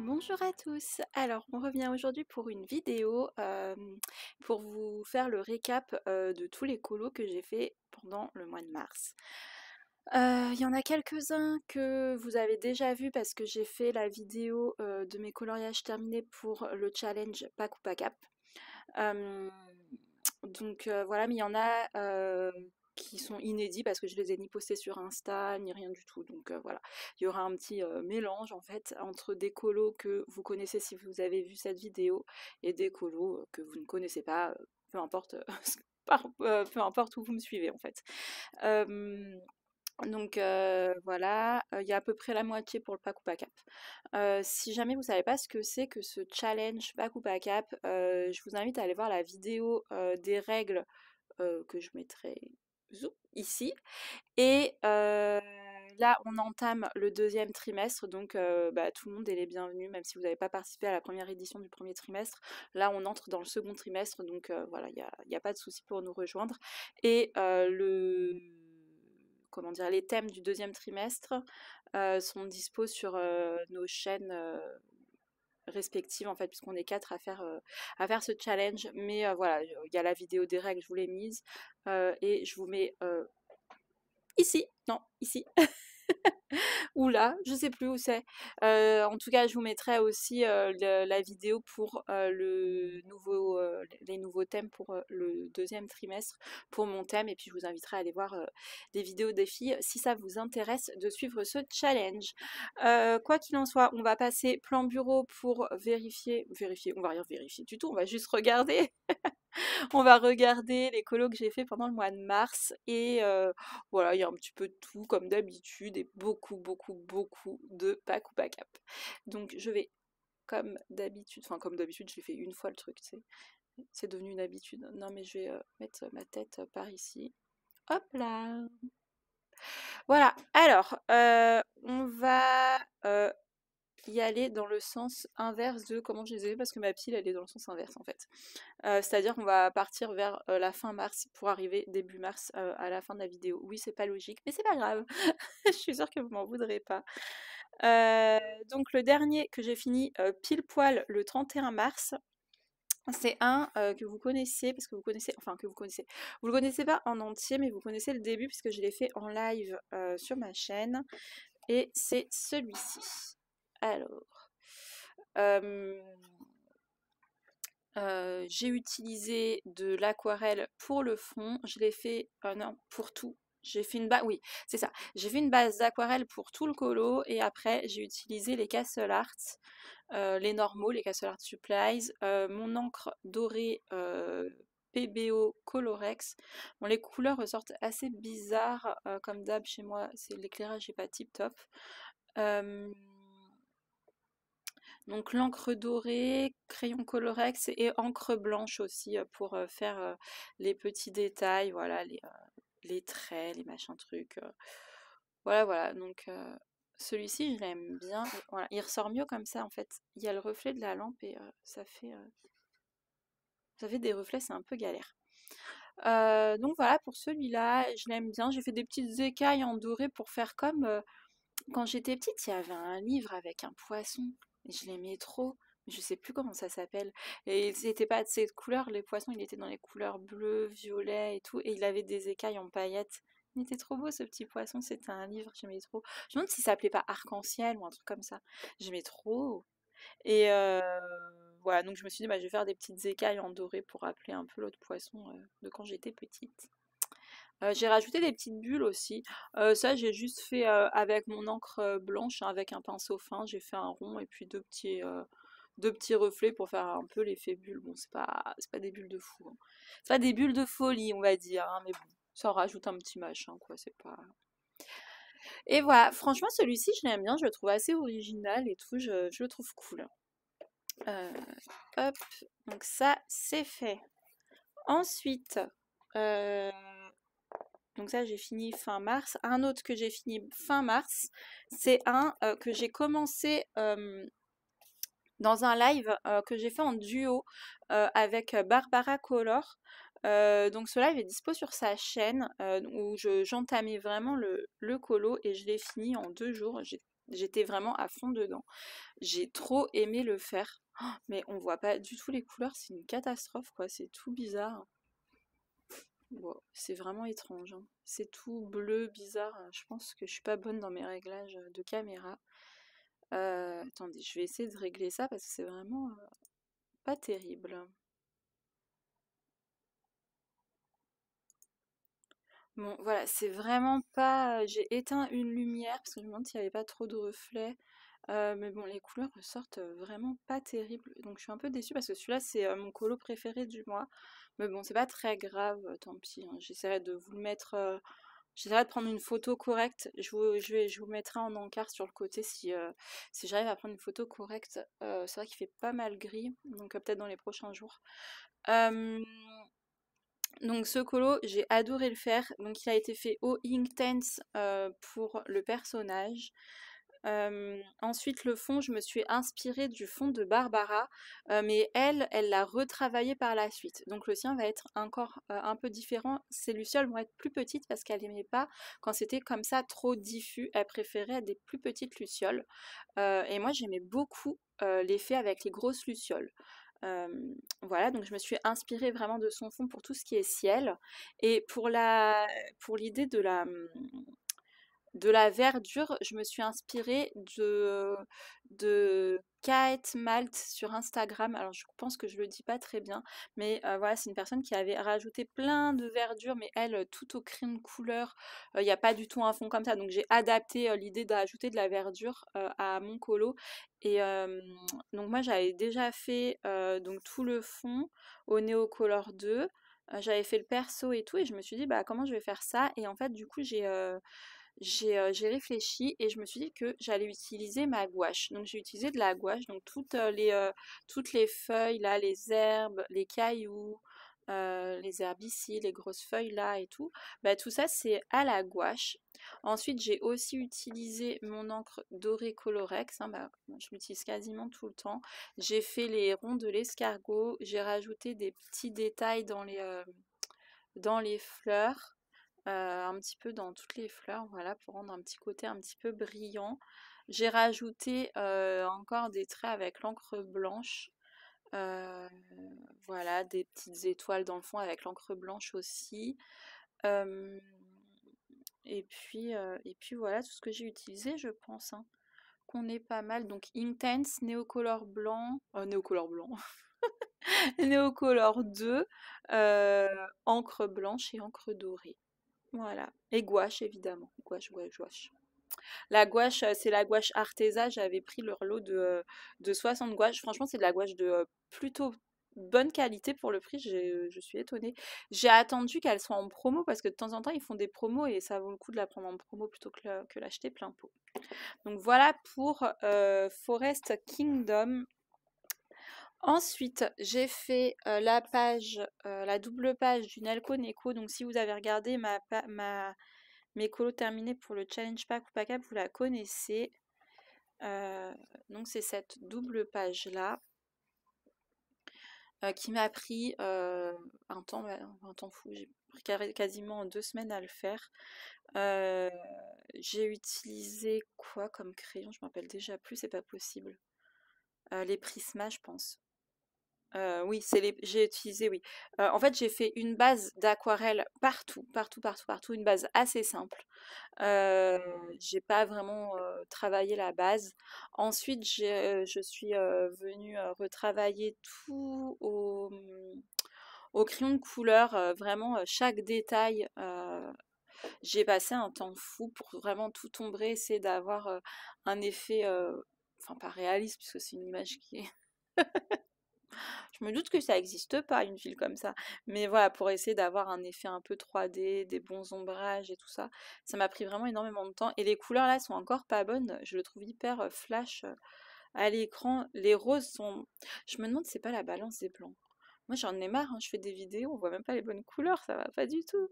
Bonjour à tous. Alors, on revient aujourd'hui pour une vidéo pour vous faire le récap de tous les colos que j'ai fait pendant le mois de mars. Il y en a quelques-uns que vous avez déjà vus parce que j'ai fait la vidéo de mes coloriages terminés pour le challenge Pack ou Pack Up. Euh, voilà, mais il y en a qui sont inédits parce que je les ai ni postés sur Insta ni rien du tout. Voilà, il y aura un petit mélange en fait entre des colos que vous connaissez si vous avez vu cette vidéo et des colos que vous ne connaissez pas, peu importe, peu importe où vous me suivez en fait. Euh, voilà, il y a à peu près la moitié pour le pack ou pack up. Si jamais vous savez pas ce que c'est que ce challenge pack ou pack up, je vous invite à aller voir la vidéo des règles que je mettrai ici. Et là, on entame le deuxième trimestre, donc tout le monde est les bienvenus, même si vous n'avez pas participé à la première édition du premier trimestre. Là, on entre dans le second trimestre, donc voilà, il y a pas de souci pour nous rejoindre. Et comment dire, les thèmes du deuxième trimestre sont dispo sur nos chaînes respectives en fait, puisqu'on est 4 à faire ce challenge. Mais voilà, il y a la vidéo des règles, je vous l'ai mise, et je vous mets ici, non, ici, ou là, je sais plus où c'est. En tout cas, je vous mettrai aussi la vidéo pour les nouveaux thèmes pour le deuxième trimestre, pour mon thème, et puis je vous inviterai à aller voir les vidéos des filles si ça vous intéresse de suivre ce challenge. Quoi qu'il en soit, on va passer plan bureau pour vérifier, on va rien vérifier du tout, on va juste regarder. On va regarder les colos que j'ai fait pendant le mois de mars et voilà, il y a un petit peu de tout comme d'habitude et beaucoup de pack ou pack up. Donc je vais comme d'habitude, j'ai fait une fois le truc, tu sais. C'est devenu une habitude. Non mais je vais mettre ma tête par ici. Hop là. Voilà. Alors, on va y aller dans le sens inverse de comment je les ai fait parce que ma pile elle est dans le sens inverse en fait. C'est-à-dire qu'on va partir vers la fin mars pour arriver début mars à la fin de la vidéo. Oui, c'est pas logique, mais c'est pas grave. Je suis sûre que vous m'en voudrez pas. Donc le dernier que j'ai fini pile poil le 31 mars, c'est un que vous connaissez, parce que vous connaissez, enfin que vous connaissez. Vous le connaissez pas en entier, mais vous connaissez le début puisque je l'ai fait en live sur ma chaîne. Et c'est celui-ci. Alors, euh, j'ai utilisé de l'aquarelle pour le fond. Je l'ai fait, non, pour tout. J'ai fait une base, oui, c'est ça. J'ai fait une base d'aquarelle pour tout le colo et après j'ai utilisé les Castle Art, les normaux, les Castle Art Supplies, mon encre dorée PBO Colorex. Bon, les couleurs ressortent assez bizarres, comme d'hab chez moi, c'est l'éclairage n'est pas tip top. Donc l'encre dorée, crayon Colorex et encre blanche aussi pour faire les petits détails, voilà, les traits, les machins trucs. Voilà, voilà. Donc celui-ci, je l'aime bien. Voilà, il ressort mieux comme ça en fait. Il y a le reflet de la lampe et ça fait des reflets, c'est un peu galère. Donc voilà, pour celui-là, je l'aime bien. J'ai fait des petites écailles en doré pour faire comme quand j'étais petite, il y avait un livre avec un poisson. Et je l'aimais trop. Je sais plus comment ça s'appelle. Et il n'était pas de cette couleur, les poissons, il était dans les couleurs bleues, violet et tout. Et il avait des écailles en paillettes. Il était trop beau ce petit poisson, c'était un livre, j'aimais trop. Je me demande si ça s'appelait pas Arc-en-Ciel ou un truc comme ça. J'aimais trop. Et voilà, donc je me suis dit, bah, je vais faire des petites écailles en doré pour rappeler un peu l'autre poisson de quand j'étais petite. J'ai rajouté des petites bulles aussi. Ça, j'ai juste fait avec mon encre blanche, hein, avec un pinceau fin. J'ai fait un rond et puis deux petits reflets pour faire un peu l'effet bulle. Bon, c'est pas des bulles de fou, hein. C'est pas des bulles de folie, on va dire, hein, mais bon, ça rajoute un petit machin, quoi. C'est pas. Et voilà, franchement, celui-ci, je l'aime bien. Je le trouve assez original et tout. Je le trouve cool. Euh, hop, donc ça, c'est fait. Ensuite, euh, donc ça, j'ai fini fin mars. Un autre que j'ai fini fin mars, c'est un que j'ai commencé dans un live que j'ai fait en duo avec Barbara Color. Donc ce live est dispo sur sa chaîne où j'entamais vraiment le colo et je l'ai fini en 2 jours. J'ai J'étais vraiment à fond dedans. J'ai trop aimé le faire. Oh, mais on voit pas du tout les couleurs, c'est une catastrophe quoi, c'est tout bizarre. Bon, c'est vraiment étrange, hein. C'est tout bleu, bizarre. Je pense que je suis pas bonne dans mes réglages de caméra. Attendez, je vais essayer de régler ça parce que c'est vraiment pas terrible. Bon, voilà, c'est vraiment pas. J'ai éteint une lumière parce que je me demande s'il n'y avait pas trop de reflets. Mais bon, les couleurs ressortent vraiment pas terribles. Donc je suis un peu déçue parce que celui-là, c'est mon colo préféré du mois. Mais bon, c'est pas très grave, tant pis, hein. J'essaierai de vous le mettre. J'essaierai de prendre une photo correcte. Je vous mettrai en encart sur le côté si j'arrive à prendre une photo correcte. C'est vrai qu'il fait pas mal gris, donc peut-être dans les prochains jours. Euh, donc ce colo, j'ai adoré le faire. Donc il a été fait au Inktense pour le personnage. Ensuite, le fond, je me suis inspirée du fond de Barbara, mais elle l'a retravaillé par la suite. Donc le sien va être encore un peu différent. Ses lucioles vont être plus petites parce qu'elle n'aimait pas quand c'était comme ça trop diffus. Elle préférait des plus petites lucioles. Et moi, j'aimais beaucoup l'effet avec les grosses lucioles. Euh, voilà, donc je me suis inspirée vraiment de son fond pour tout ce qui est ciel. Et pour l'idée de la verdure, je me suis inspirée de Kate Malt sur Instagram. Alors, je pense que je le dis pas très bien, mais voilà, c'est une personne qui avait rajouté plein de verdure, mais elle, tout au crayon de couleur. Il n'y a pas du tout un fond comme ça. Donc, j'ai adapté l'idée d'ajouter de la verdure à mon colo. Et donc, moi, j'avais déjà fait donc tout le fond au Neocolor 2. J'avais fait le perso et tout, et je me suis dit, bah, comment je vais faire ça? Et en fait, du coup, j'ai réfléchi et je me suis dit que j'allais utiliser ma gouache. Donc j'ai utilisé de la gouache, donc toutes les feuilles là, les herbes, les cailloux, les herbes ici, les grosses feuilles là et tout. Bah, tout ça c'est à la gouache. Ensuite j'ai aussi utilisé mon encre dorée Colorex, hein, bah, je l'utilise quasiment tout le temps. J'ai fait les ronds de l'escargot, j'ai rajouté des petits détails dans les fleurs, un petit peu dans toutes les fleurs, voilà, pour rendre un petit côté un petit peu brillant. J'ai rajouté encore des traits avec l'encre blanche. euh, voilà, des petites étoiles dans le fond avec l'encre blanche aussi. Euh, et puis voilà tout ce que j'ai utilisé, je pense, hein, qu'on est pas mal. Donc Intense, Néocolor blanc, Néocolor 2, encre blanche et encre dorée. Voilà. Et gouache, évidemment. Gouache, gouache, gouache. La gouache, c'est la gouache Arteza. J'avais pris leur lot de 60 gouaches. Franchement, c'est de la gouache de plutôt bonne qualité pour le prix. Je suis étonnée. J'ai attendu qu'elle soit en promo parce que de temps en temps, ils font des promos et ça vaut le coup de la prendre en promo plutôt que l'acheter plein pot. Donc voilà pour Forest Kingdom. Ensuite, j'ai fait la double page du Nelco Neko. Donc, si vous avez regardé mes colos terminés pour le challenge pack ou pack up, vous la connaissez. Euh, donc, c'est cette double page-là qui m'a pris un temps fou. J'ai pris quasiment 2 semaines à le faire. Euh, j'ai utilisé quoi comme crayon? Je m'appelle déjà plus, c'est pas possible. Les Prisma, je pense. Oui, j'ai utilisé, oui. En fait, j'ai fait une base d'aquarelle partout, partout, partout, partout, une base assez simple. Heu, j'ai pas vraiment travaillé la base. Ensuite, je suis venue retravailler tout au crayon de couleur, vraiment chaque détail. J'ai passé un temps fou pour vraiment tout ombrer, essayer d'avoir un effet, enfin pas réaliste, puisque c'est une image qui est je me doute que ça n'existe pas, une ville comme ça. Mais voilà, pour essayer d'avoir un effet un peu 3D, des bons ombrages et tout ça, ça m'a pris vraiment énormément de temps. Et les couleurs là sont encore pas bonnes. Je le trouve hyper flash à l'écran. Les roses sont. Je me demande si c'est pas la balance des blancs. Moi j'en ai marre, hein, je fais des vidéos, on voit même pas les bonnes couleurs, ça va pas du tout.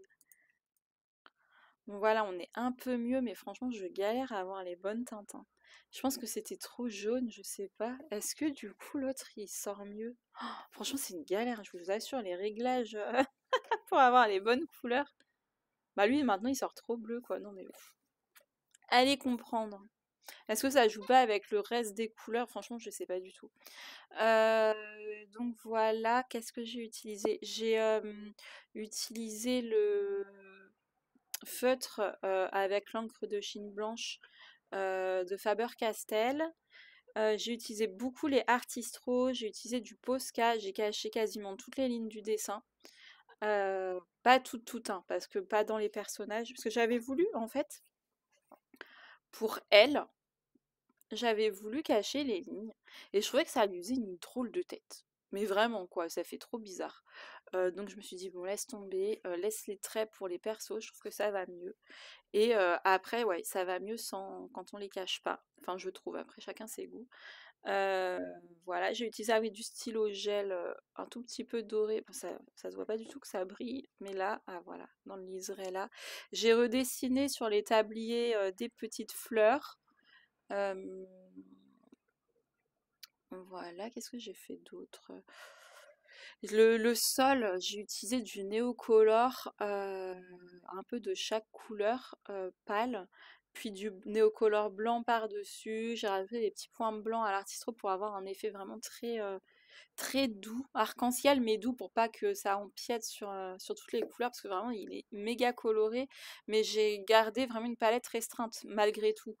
Bon voilà, on est un peu mieux, mais franchement, je galère à avoir les bonnes teintes, hein. Je pense que c'était trop jaune, je sais pas. Est-ce que du coup l'autre il sort mieux? Oh, franchement, c'est une galère, je vous assure, les réglages pour avoir les bonnes couleurs. Bah lui maintenant il sort trop bleu quoi, non mais allez comprendre. Est-ce que ça joue pas avec le reste des couleurs? Franchement, je sais pas du tout. Euh, donc voilà, qu'est-ce que j'ai utilisé? J'ai utilisé le feutre avec l'encre de Chine blanche de Faber-Castell. J'ai utilisé beaucoup les Artistro, j'ai utilisé du Posca, j'ai caché quasiment toutes les lignes du dessin. Pas toutes, hein, parce que pas dans les personnages. Parce que j'avais voulu, en fait, pour elle, j'avais voulu cacher les lignes. Et je trouvais que ça lui faisait une drôle de tête. Mais vraiment, quoi, ça fait trop bizarre. Donc je me suis dit, bon, laisse tomber, laisse les traits pour les persos, je trouve que ça va mieux. Et après, ouais, ça va mieux sans quand on les cache pas. Enfin, je trouve, après chacun ses goûts. Heu, voilà, j'ai utilisé, ah oui, du stylo gel, un tout petit peu doré. Bon, ça se voit pas du tout que ça brille, mais là, ah voilà, dans le liseré là. J'ai redessiné sur les tabliers, des petites fleurs. Hem, voilà, qu'est-ce que j'ai fait d'autre? Le sol, j'ai utilisé du néocolor, un peu de chaque couleur pâle, puis du néocolor blanc par-dessus. J'ai rajouté des petits points blancs à l'artistro pour avoir un effet vraiment très doux, arc-en-ciel mais doux pour pas que ça empiète sur toutes les couleurs parce que vraiment il est méga coloré. Mais j'ai gardé vraiment une palette restreinte malgré tout.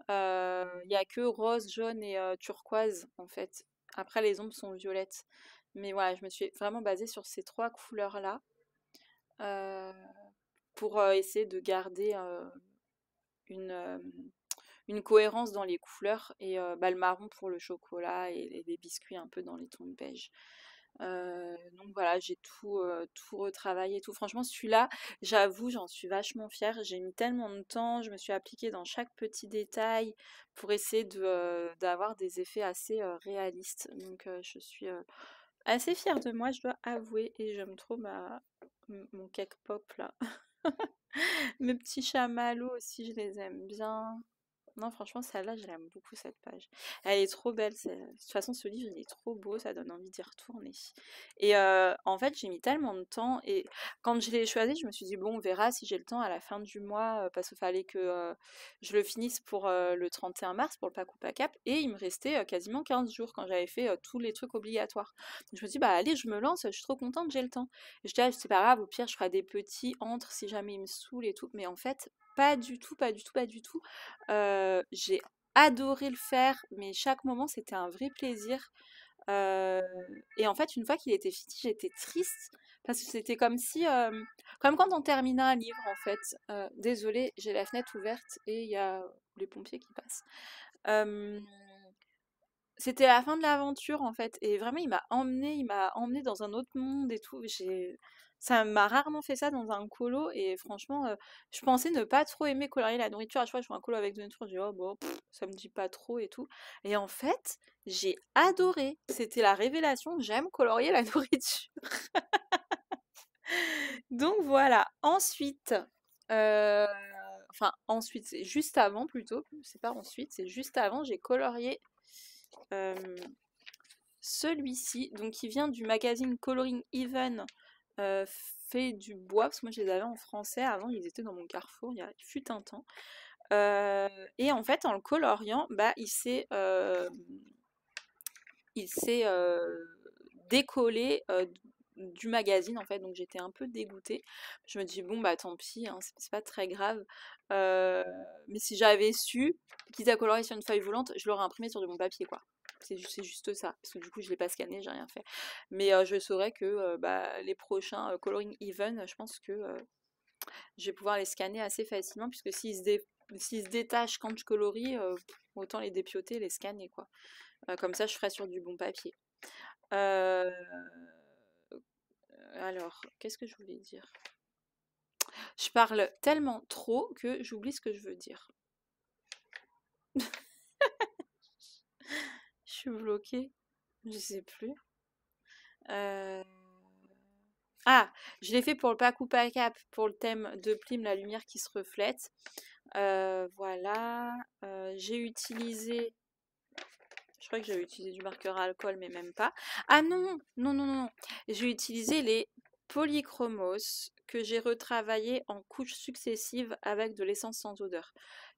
Il n'y a que rose, jaune et turquoise en fait. Après les ombres sont violettes. Mais voilà, je me suis vraiment basée sur ces trois couleurs-là euh, pour essayer de garder une, euh, une cohérence dans les couleurs et bah, le marron pour le chocolat et les biscuits un peu dans les tons beige. Donc voilà, j'ai tout retravaillé et tout. Franchement, celui-là, j'avoue, j'en suis vachement fière. J'ai mis tellement de temps, je me suis appliquée dans chaque petit détail pour essayer d'avoir des effets assez réalistes. Donc je suis assez fière de moi, je dois avouer, et j'aime trop mon cake pop là. Mes petits chamallows aussi, je les aime bien. Non, franchement, celle-là, je l'aime beaucoup, cette page. Elle est trop belle. De toute façon, ce livre, il est trop beau, ça donne envie d'y retourner. Et en fait, j'ai mis tellement de temps. Et quand je l'ai choisi, je me suis dit, bon, on verra si j'ai le temps à la fin du mois, parce qu'il fallait que je le finisse pour le 31 mars, pour le Pack ou Pack Cap. Et il me restait quasiment 15 jours quand j'avais fait tous les trucs obligatoires. Donc je me suis dit, bah allez, je me lance, je suis trop contente, j'ai le temps. Et je dis, ah, c'est pas grave, au pire, je ferai des petits entre si jamais il me saoule et tout. Mais en fait, pas du tout, pas du tout, pas du tout. J'ai adoré le faire, mais chaque moment c'était un vrai plaisir. Euh, et en fait, une fois qu'il était fini, j'étais triste parce que c'était comme si, comme quand on terminait un livre en fait. Désolée, j'ai la fenêtre ouverte et il y a les pompiers qui passent. Euh, C'était la fin de l'aventure en fait, et vraiment il m'a emmené dans un autre monde et tout. Ça m'a rarement fait ça dans un colo, et franchement, je pensais ne pas trop aimer colorier la nourriture. À chaque fois que je vois un colo avec de la nourriture, je dis oh bon, ça me dit pas trop et tout. Et en fait, j'ai adoré. C'était la révélation. J'aime colorier la nourriture. Donc voilà. Ensuite, euh, enfin ensuite, c'est juste avant plutôt. C'est pas ensuite, c'est juste avant. J'ai colorié. euh, Celui-ci, donc qui vient du magazine Coloring Even, euh, fait du bois, parce que moi je les avais en français avant, ils étaient dans mon Carrefour, il fut un temps. Euh, et en fait, en le coloriant, bah, il s'est décollé du magazine en fait, donc j'étais un peu dégoûtée. Je me dis bon bah tant pis, hein, c'est pas très grave. Euh, mais si j'avais su, quitte à colorier sur une feuille volante, je l'aurais imprimé sur de mon papier quoi. C'est juste ça, parce que du coup je l'ai pas scanné, j'ai rien fait. Mais je saurais que bah, les prochains coloring even, je pense que je vais pouvoir les scanner assez facilement, puisque s'ils se détachent quand je colorie, autant les dépioter et les scanner quoi. Comme ça je ferai sur du bon papier. Euh, alors, qu'est-ce que je voulais dire? Je parle tellement trop que j'oublie ce que je veux dire. Je suis bloquée. Je sais plus. Euh, Ah, je l'ai fait pour le Pack ou Pack Cap, pour le thème de Plim, la lumière qui se reflète. Voilà. J'ai utilisé. Je crois que j'avais utilisé du marqueur à alcool, mais même pas. Ah non, non, non, non. J'ai utilisé les polychromos que j'ai retravaillés en couches successives avec de l'essence sans odeur.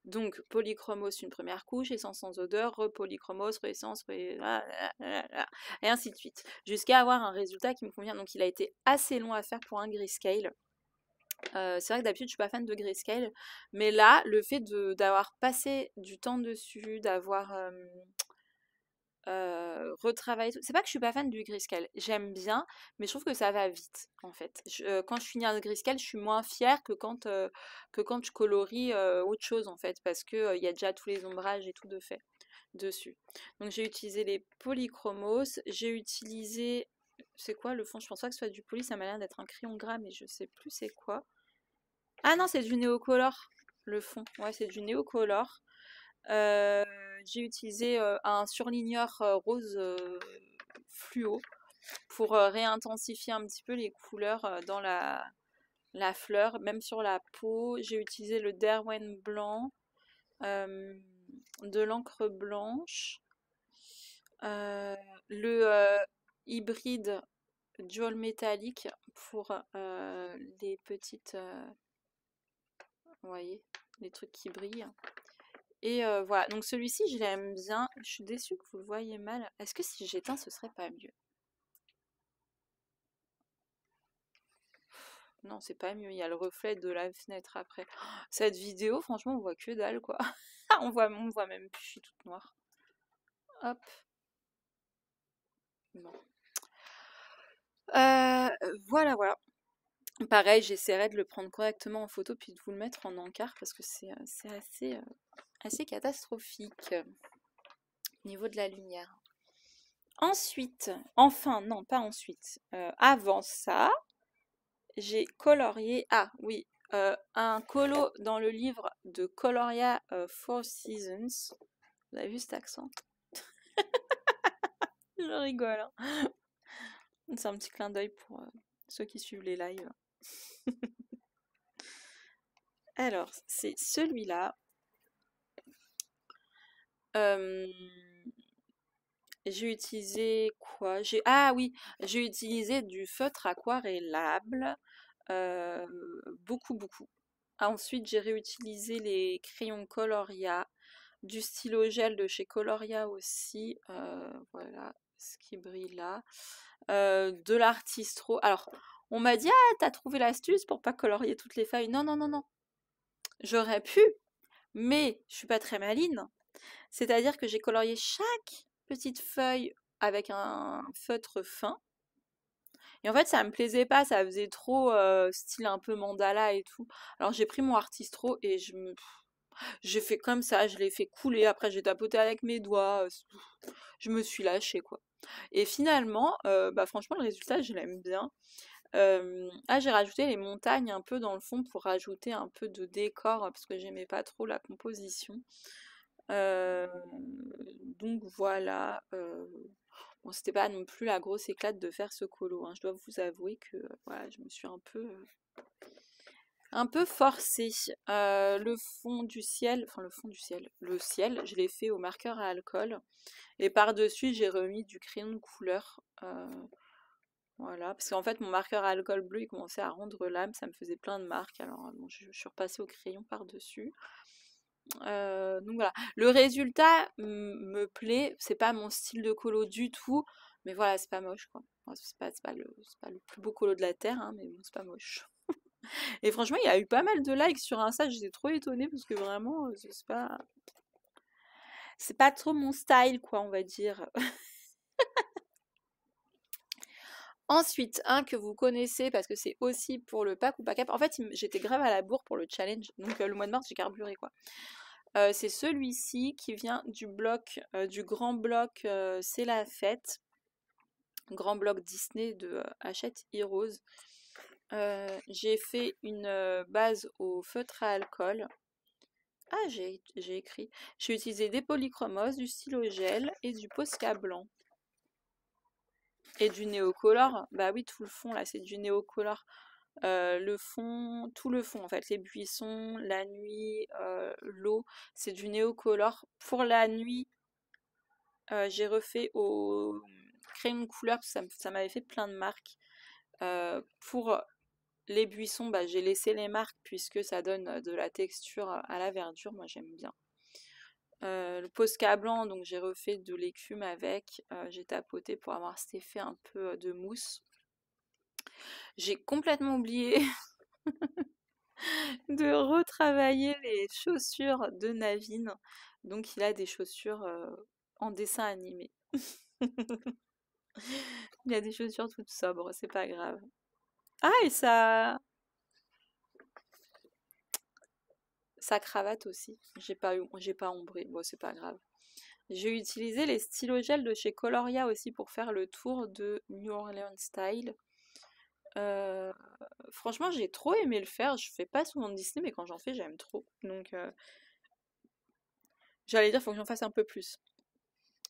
Donc, polychromos, une première couche, essence sans odeur, repolychromos, re-essence, et ainsi de suite. Jusqu'à avoir un résultat qui me convient. Donc, il a été assez long à faire pour un grayscale. C'est vrai que d'habitude, je suis pas fan de grayscale. Mais là, le fait d'avoir passé du temps dessus, d'avoir retravaillé tout. C'est pas que je suis pas fan du grayscale. J'aime bien, mais je trouve que ça va vite, en fait. Quand je finis un grayscale, je suis moins fière que quand je colorie autre chose, en fait, parce que il y a déjà tous les ombrages et tout de fait dessus. Donc j'ai utilisé les polychromos. J'ai utilisé... C'est quoi le fond? Je pense pas que ce soit du poly, ça m'a l'air d'être un crayon gras, mais je sais plus c'est quoi. Ah non, c'est du Neocolor, le fond. Ouais, c'est du Neocolor. Euh, j'ai utilisé un surligneur rose fluo pour réintensifier un petit peu les couleurs dans la fleur, même sur la peau. J'ai utilisé le Derwent blanc, euh, de l'encre blanche, euh, le hybride dual métallique pour les petites, vous voyez, les trucs qui brillent. Et voilà, donc celui-ci, je l'aime bien. Je suis déçue que vous le voyez mal. Est-ce que si j'éteins, ce serait pas mieux? Non, c'est pas mieux. Il y a le reflet de la fenêtre après. Cette vidéo, franchement, on voit que dalle, quoi. On voit même plus, je suis toute noire. Hop. Bon. Voilà, voilà. Pareil, j'essaierai de le prendre correctement en photo puis de vous le mettre en encart parce que c'est assez catastrophique au niveau de la lumière. Ensuite, enfin, non, pas ensuite. Avant ça, j'ai colorié. Ah oui, un colo dans le livre de Coloria Four Seasons. Vous avez vu cet accent? Je rigole, hein. C'est un petit clin d'œil pour ceux qui suivent les lives. Alors, c'est celui-là. Euh, j'ai utilisé quoi? Ah oui, j'ai utilisé du feutre aquarellable. euh, beaucoup, beaucoup. Ensuite, j'ai réutilisé les crayons Coloria, du stylo gel de chez Coloria aussi. Voilà ce qui brille là. De l'artistro. Alors, on m'a dit, ah, t'as trouvé l'astuce pour pas colorier toutes les feuilles. Non, non, non, non. J'aurais pu, mais je suis pas très maline. C'est-à-dire que j'ai colorié chaque petite feuille avec un feutre fin. Et en fait, ça me plaisait pas, ça faisait trop style un peu mandala et tout. Alors j'ai pris mon artistro et j'ai fait comme ça, je l'ai fait couler. Après, j'ai tapoté avec mes doigts. Je me suis lâchée, quoi. Et finalement, bah franchement, le résultat, je l'aime bien. J'ai rajouté les montagnes un peu dans le fond pour rajouter un peu de décor parce que j'aimais pas trop la composition. Euh, donc voilà. Bon, c'était pas non plus la grosse éclate de faire ce colo, hein. Je dois vous avouer que voilà, je me suis un peu forcée. Le fond du ciel, enfin le ciel, je l'ai fait au marqueur à alcool. Et par-dessus, j'ai remis du crayon de couleur. Voilà, parce qu'en fait, mon marqueur à alcool bleu, il commençait à rendre l'âme, ça me faisait plein de marques. Alors, bon, je suis repassée au crayon par-dessus. Donc voilà, le résultat me plaît, c'est pas mon style de colo du tout, mais voilà, c'est pas moche quoi. Enfin, c'est pas le plus beau colo de la terre, hein, mais bon, c'est pas moche. Et franchement, il y a eu pas mal de likes sur Insta, j'étais trop étonnée parce que vraiment, c'est pas trop mon style quoi, on va dire. Ensuite, un que vous connaissez parce que c'est aussi pour le pack ou pas cap. En fait, j'étais grave à la bourre pour le challenge, donc le mois de mars, j'ai carburé quoi. C'est celui-ci qui vient du bloc, du grand bloc C'est la fête, grand bloc Disney de Hachette Heroes. J'ai fait une base au feutre à alcool. Ah, j'ai écrit. J'ai utilisé des polychromos, du stylo gel et du Posca blanc. Et du néocolor. Bah oui, tout le fond là, c'est du néocolor. Le fond, tout le fond en fait, les buissons, la nuit, l'eau, c'est du néocolor. Pour la nuit, j'ai refait au crayon de couleur, parce que ça m'avait fait plein de marques. Pour les buissons, bah, j'ai laissé les marques puisque ça donne de la texture à la verdure, moi j'aime bien. Le Posca blanc, donc j'ai refait de l'écume avec, j'ai tapoté pour avoir cet effet un peu de mousse. J'ai complètement oublié de retravailler les chaussures de Navine, donc il a des chaussures en dessin animé. Il a des chaussures toutes sobres, c'est pas grave. Ah, et sa cravate aussi. J'ai pas ombré. Bon, c'est pas grave. J'ai utilisé les stylos gel de chez Coloria aussi pour faire le tour de New Orleans Style. Euh, Franchement, j'ai trop aimé le faire. Je fais pas souvent de Disney, mais quand j'en fais, j'aime trop. Donc, j'allais dire, faut que j'en fasse un peu plus.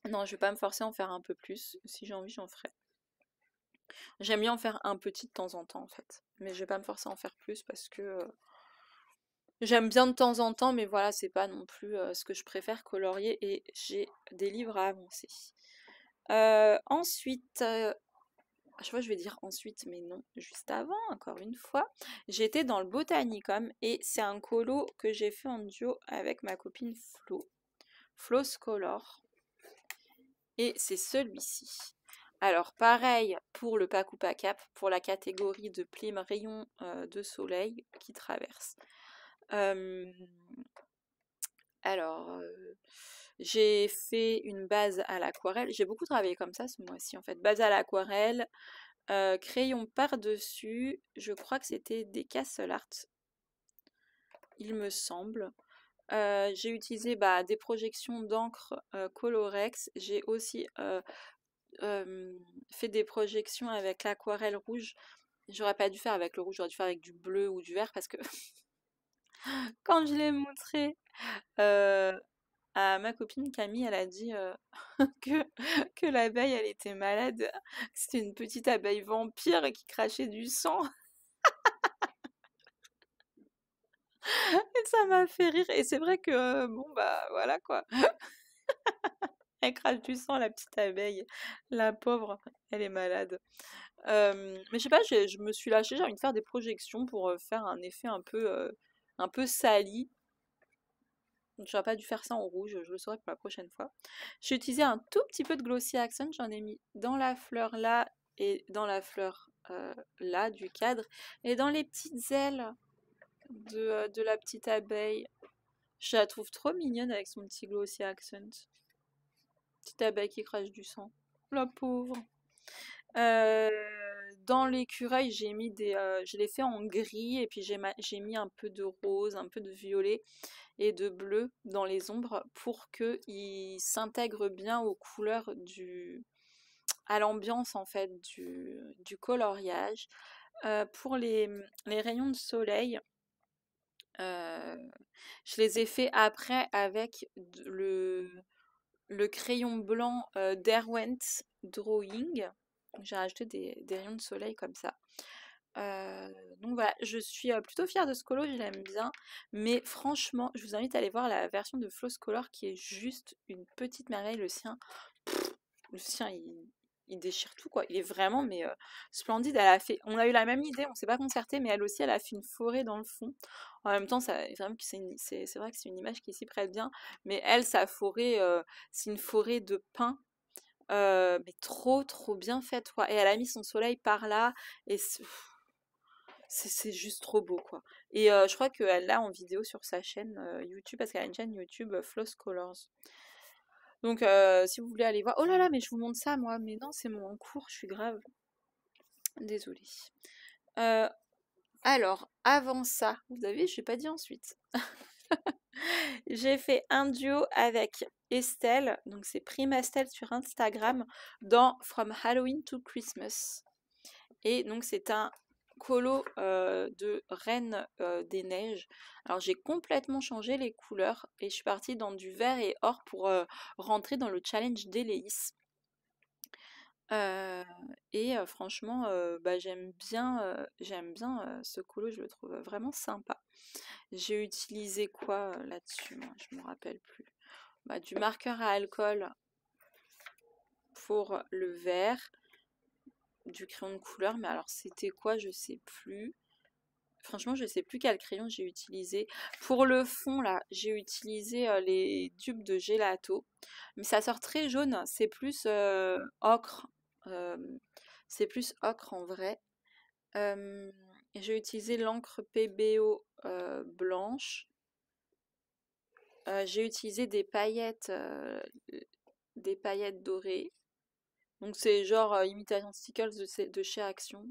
Non, je vais pas me forcer à en faire un peu plus. Si j'ai envie, j'en ferai. J'aime bien en faire un petit de temps en temps, en fait. Mais je vais pas me forcer à en faire plus parce que j'aime bien de temps en temps, mais voilà, c'est pas non plus ce que je préfère colorier et j'ai des livres à avancer. Ensuite, à chaque fois je vais dire ensuite, mais non, juste avant, encore une fois, j'étais dans le Botanicum et c'est un colo que j'ai fait en duo avec ma copine Flo, Flo's Color, et c'est celui-ci. Alors pareil pour le Pacu Pacap, pour la catégorie de plume rayon de soleil qui traverse. Euh, Alors, j'ai fait une base à l'aquarelle. J'ai beaucoup travaillé comme ça ce mois-ci en fait. Base à l'aquarelle, crayon par-dessus. Je crois que c'était des Castle Art, il me semble. J'ai utilisé des projections d'encre Colorex. J'ai aussi fait des projections avec l'aquarelle rouge. J'aurais pas dû faire avec le rouge, j'aurais dû faire avec du bleu ou du vert parce que quand je l'ai montré à ma copine Camille, elle a dit que, que l'abeille, elle était malade, que c'était une petite abeille vampire qui crachait du sang. Et ça m'a fait rire. Et c'est vrai que, bon, bah voilà quoi. Elle crache du sang, la petite abeille. La pauvre, elle est malade. Mais je sais pas, je me suis lâchée, j'ai envie de faire des projections pour faire un effet un peu sali. Donc j'aurais pas dû faire ça en rouge, je le saurai pour la prochaine fois. J'ai utilisé un tout petit peu de Glossy Accent, j'en ai mis dans la fleur là et dans la fleur là du cadre et dans les petites ailes de la petite abeille. Je la trouve trop mignonne avec son petit Glossy Accent. Petite abeille qui crache du sang. La pauvre. Euh, Dans l'écureuil, je l'ai fait en gris et puis j'ai mis un peu de rose, un peu de violet et de bleu dans les ombres pour qu'il s'intègre bien aux couleurs à l'ambiance en fait du coloriage. Pour les rayons de soleil, euh, je les ai fait après avec le crayon blanc Derwent Drawing. J'ai rajouté des rayons de soleil comme ça. Donc voilà, je suis plutôt fière de ce colo, je l'aime bien. Mais franchement, je vous invite à aller voir la version de Floss Color qui est juste une petite merveille. Le sien il déchire tout quoi. Il est vraiment mais splendide. On a eu la même idée, on s'est pas concerté, mais elle aussi, elle a fait une forêt dans le fond. En même temps, vraiment que c'est vrai que c'est une image qui s'y prête bien. Mais elle, sa forêt, c'est une forêt de pins. Mais trop bien faite quoi. Et elle a mis son soleil par là et c'est juste trop beau quoi. Et je crois qu'elle l'a en vidéo sur sa chaîne YouTube parce qu'elle a une chaîne YouTube Floss Colors. Donc si vous voulez aller voir. Oh là là, mais je vous montre ça moi. Mais non, c'est mon en cours, je suis grave. Désolée. Euh, alors, avant ça, vous avez, je n'ai pas dit ensuite. J'ai fait un duo avec Estelle, donc c'est Prime Estelle sur Instagram, dans From Halloween to Christmas. Et donc c'est un colo de Reine des Neiges. Alors j'ai complètement changé les couleurs et je suis partie dans du vert et or pour rentrer dans le challenge d'Éléis. Et franchement, j'aime bien ce colo, je le trouve vraiment sympa. J'ai utilisé quoi là-dessus, moi, je me rappelle plus. Du marqueur à alcool pour le vert, du crayon de couleur, mais alors c'était quoi, je sais plus. Franchement, je sais plus quel crayon j'ai utilisé. Pour le fond, là, j'ai utilisé les tubes de gelato. Mais ça sort très jaune. C'est plus ocre. euh, c'est plus ocre en vrai. Et j'ai utilisé l'encre PBO blanche. J'ai utilisé des paillettes dorées. Donc c'est genre imitation stickers de chez Action.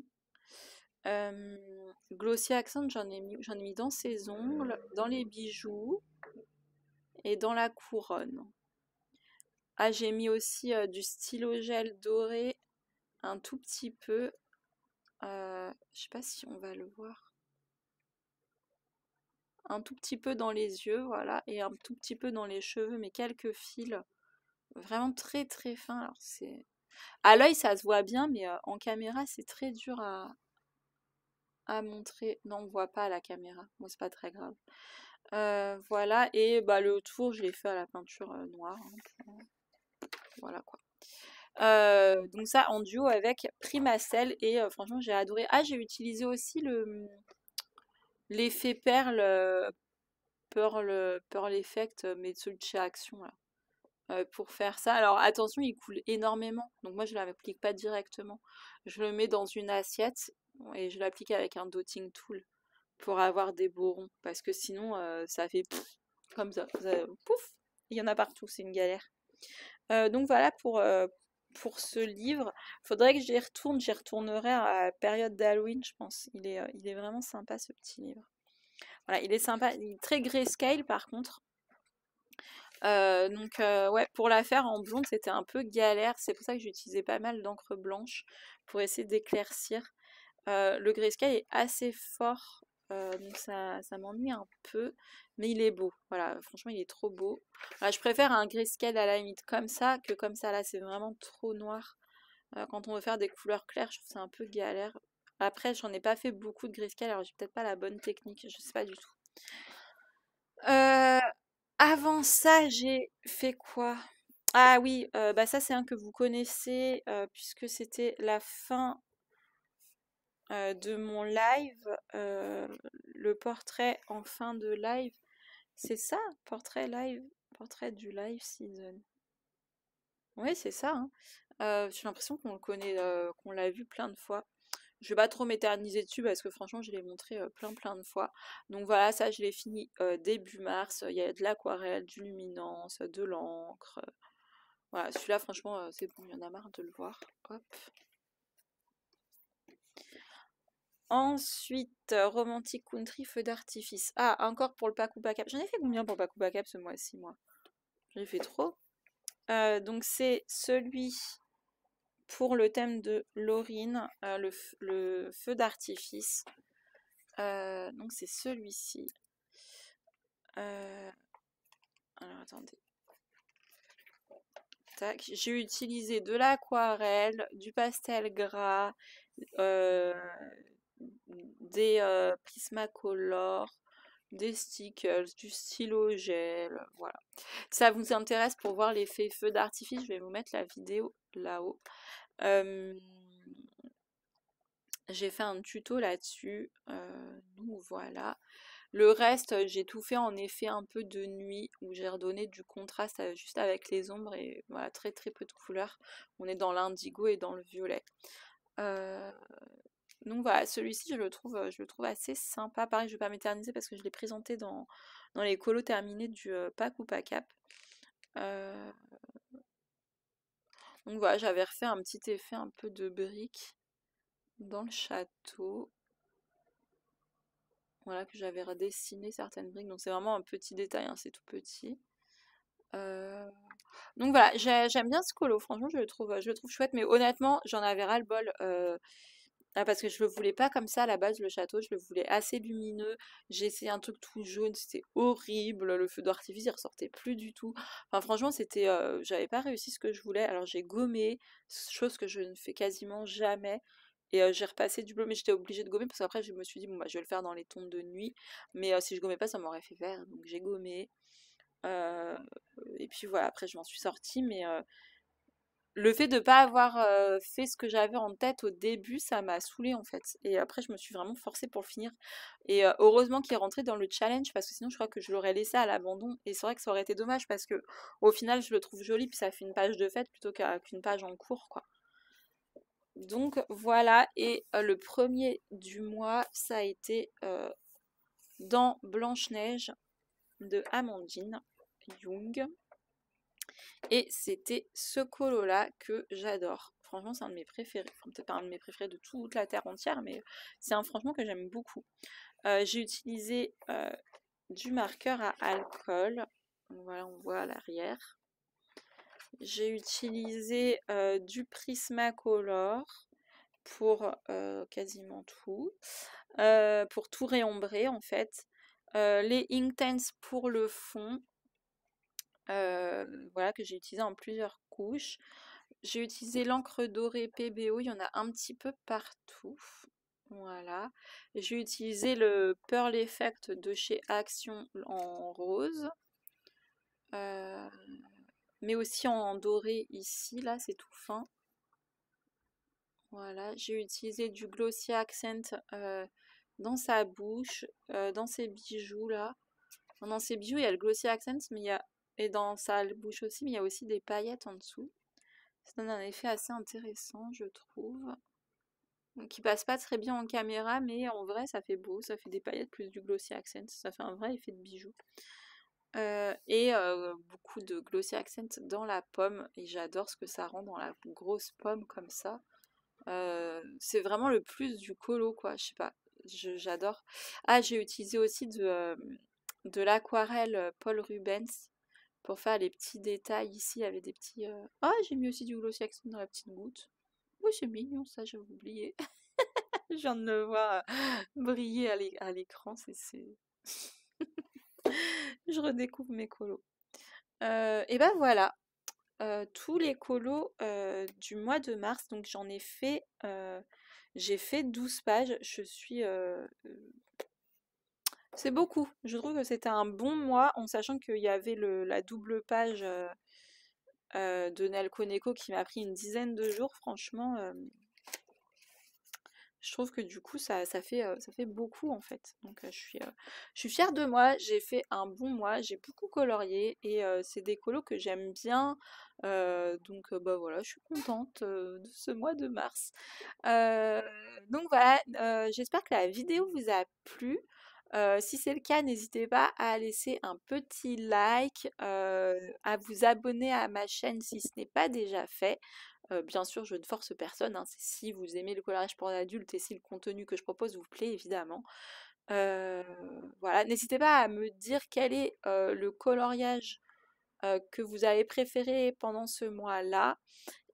Glossy Accent, j'en ai mis dans ses ongles, dans les bijoux et dans la couronne. Ah, j'ai mis aussi du stylo gel doré, un tout petit peu. Je sais pas si on va le voir. Un tout petit peu dans les yeux, voilà, et un tout petit peu dans les cheveux, mais quelques fils. Vraiment très très fin. Alors c'est à l'œil ça se voit bien, mais en caméra c'est très dur à montrer. Non, on voit pas à la caméra. Bon, c'est pas très grave. Voilà, et bah le tour je l'ai fait à la peinture noire, hein. Voilà quoi. Donc ça en duo avec Primacell et franchement j'ai adoré. Ah, j'ai utilisé aussi l'effet perle, pearl effect, mais celui de chez Action là, pour faire ça. Alors attention, il coule énormément, donc moi je l'applique pas directement. Je le mets dans une assiette et je l'applique avec un dotting tool pour avoir des beaux ronds, parce que sinon ça fait comme ça, pouf, il y en a partout, c'est une galère. Donc voilà pour ce livre. Faudrait que j'y retournerai à la période d'Halloween, je pense. Il est vraiment sympa ce petit livre. Voilà, il est sympa, il est très grayscale par contre. Donc ouais, pour la faire en blonde, c'était un peu galère. C'est pour ça que j'utilisais pas mal d'encre blanche pour essayer d'éclaircir. Le grayscale est assez fort, donc ça m'ennuie un peu, mais il est beau. Voilà, franchement, il est trop beau. Voilà, je préfère un grayscale à la limite comme ça que comme ça. Là, c'est vraiment trop noir. Quand on veut faire des couleurs claires, je trouve que c'est un peu galère. Après, j'en ai pas fait beaucoup de grayscale, alors j'ai peut-être pas la bonne technique, je sais pas du tout. Euh, Avant ça, j'ai fait quoi? Ah oui, bah ça c'est un que vous connaissez puisque c'était la fin de mon live, le portrait en fin de live. C'est ça, portrait live, portrait du live season. Oui, c'est ça, hein. J'ai l'impression qu'on le connaît, qu'on l'a vu plein de fois. Je vais pas trop m'éterniser dessus parce que franchement, je l'ai montré plein de fois. Donc voilà, ça, je l'ai fini début mars. Il y a de l'aquarelle, du luminance, de l'encre. Voilà, celui-là, franchement, c'est bon, il y en a marre de le voir. Hop. Ensuite, Romantic Country, feu d'artifice. Ah, encore pour le Pakupa Cap. J'en ai fait combien pour le Pakupa Cap ce mois-ci, moi? J'en ai fait trop. Donc c'est celui pour le thème de Laurine, le feu d'artifice. Donc c'est celui-ci. Alors attendez. Tac. J'ai utilisé de l'aquarelle, du pastel gras, euh, des Prismacolor, des stickers, du stylo gel, voilà. Si ça vous intéresse pour voir l'effet feu d'artifice, je vais vous mettre la vidéo là-haut. Euh, j'ai fait un tuto là-dessus, donc voilà. Le reste, j'ai tout fait en effet un peu de nuit, où j'ai redonné du contraste juste avec les ombres et voilà, très très peu de couleurs. On est dans l'indigo et dans le violet. Euh, donc voilà, celui-ci, je le trouve assez sympa. Pareil, je vais pas m'éterniser parce que je l'ai présenté dans les colos terminés du pack ou pack up. Euh, donc voilà, j'avais refait un petit effet un peu de briques dans le château. Voilà, que j'avais redessiné certaines briques. Donc c'est vraiment un petit détail, hein, c'est tout petit. Euh, Donc voilà, j'aime bien ce colo, franchement je le trouve chouette, mais honnêtement j'en avais ras le bol. Parce que je le voulais pas comme ça à la base, le château, je le voulais assez lumineux. J'ai essayé un truc tout jaune, c'était horrible. Le feu d'artifice, il ressortait plus du tout. Enfin, franchement, j'avais pas réussi ce que je voulais. Alors j'ai gommé, chose que je ne fais quasiment jamais. Et j'ai repassé du bleu, mais j'étais obligée de gommer parce qu'après je me suis dit, bon, bah, je vais le faire dans les tons de nuit. Mais si je gommais pas, ça m'aurait fait vert. Donc j'ai gommé. Euh, et puis voilà, après je m'en suis sortie, mais le fait de pas avoir fait ce que j'avais en tête au début, ça m'a saoulée en fait. Et après, je me suis vraiment forcée pour le finir. Et heureusement qu'il est rentré dans le challenge parce que sinon, je crois que je l'aurais laissé à l'abandon. Et c'est vrai que ça aurait été dommage parce que au final, je le trouve joli puis ça fait une page de fête plutôt qu'une page en cours, quoi. Donc voilà. Et le premier du mois, ça a été dans Blanche-Neige de Amandine Young. Et c'était ce colo-là que j'adore. Franchement, c'est un de mes préférés. Enfin, peut-être pas un de mes préférés de toute la terre entière, mais c'est un franchement que j'aime beaucoup. J'ai utilisé du marqueur à alcool. Voilà, on voit à l'arrière. J'ai utilisé du Prismacolor pour quasiment tout. Pour tout réombrer, en fait. Les Inktense pour le fond. Voilà, que j'ai utilisé en plusieurs couches. J'ai utilisé l'encre dorée PBO, il y en a un petit peu partout. Voilà. J'ai utilisé le Pearl Effect de chez Action en rose. Mais aussi en doré ici, là c'est tout fin. Voilà, j'ai utilisé du Glossy Accent dans sa bouche, dans ses bijoux là. Dans ses bijoux, il y a le Glossy Accent, mais il y a, et dans sa bouche aussi, mais il y a aussi des paillettes en dessous. Ça donne un effet assez intéressant, je trouve. Qui passe pas très bien en caméra, mais en vrai, ça fait beau. Ça fait des paillettes plus du Glossy Accent. Ça fait un vrai effet de bijou. Et beaucoup de Glossy Accent dans la pomme. Et j'adore ce que ça rend dans la grosse pomme comme ça. C'est vraiment le plus du colo, quoi. Je sais pas. J'adore. Ah, j'ai utilisé aussi de l'aquarelle Paul Rubens pour faire les petits détails ici. Il y avait des petits. Ah, j'ai mis aussi du Glossy Accent dans la petite goutte. Oui, c'est mignon, ça, j'avais oublié. Je viens de le voir briller à l'écran. Je redécouvre mes colos. Et ben voilà. Tous les colos du mois de mars. Donc j'en ai fait. J'ai fait 12 pages. C'est beaucoup. Je trouve que c'était un bon mois, en sachant qu'il y avait la double page de Nelko Neko qui m'a pris une dizaine de jours. Franchement, je trouve que du coup, ça fait beaucoup en fait. Donc, je suis fière de moi. J'ai fait un bon mois. J'ai beaucoup colorié et c'est des colos que j'aime bien. Donc, bah voilà, je suis contente de ce mois de mars. Euh, donc voilà, j'espère que la vidéo vous a plu. Si c'est le cas, n'hésitez pas à laisser un petit like, à vous abonner à ma chaîne si ce n'est pas déjà fait. Bien sûr, je ne force personne, hein, c'est si vous aimez le coloriage pour adultes et si le contenu que je propose vous plaît, évidemment. Euh, voilà, n'hésitez pas à me dire quel est le coloriage que vous avez préféré pendant ce mois-là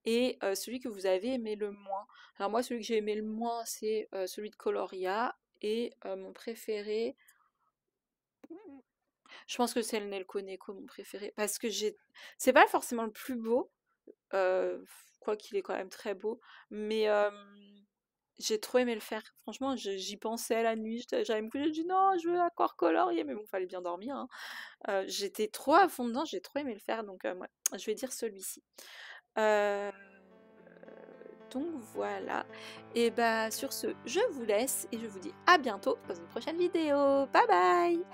et celui que vous avez aimé le moins. Alors moi, celui que j'ai aimé le moins, c'est celui de Coloria et mon préféré, je pense que c'est le Nelko Neko, mon préféré, parce que c'est pas forcément le plus beau, euh, quoi qu'il est quand même très beau, mais j'ai trop aimé le faire. Franchement, j'y pensais la nuit, j'allais me coucher, je dis non, je veux encore colorier, mais bon, fallait bien dormir, hein. J'étais trop à fond dedans, j'ai trop aimé le faire, donc ouais, je vais dire celui-ci. Euh, donc voilà. Et bah sur ce, je vous laisse et je vous dis à bientôt dans une prochaine vidéo. Bye bye!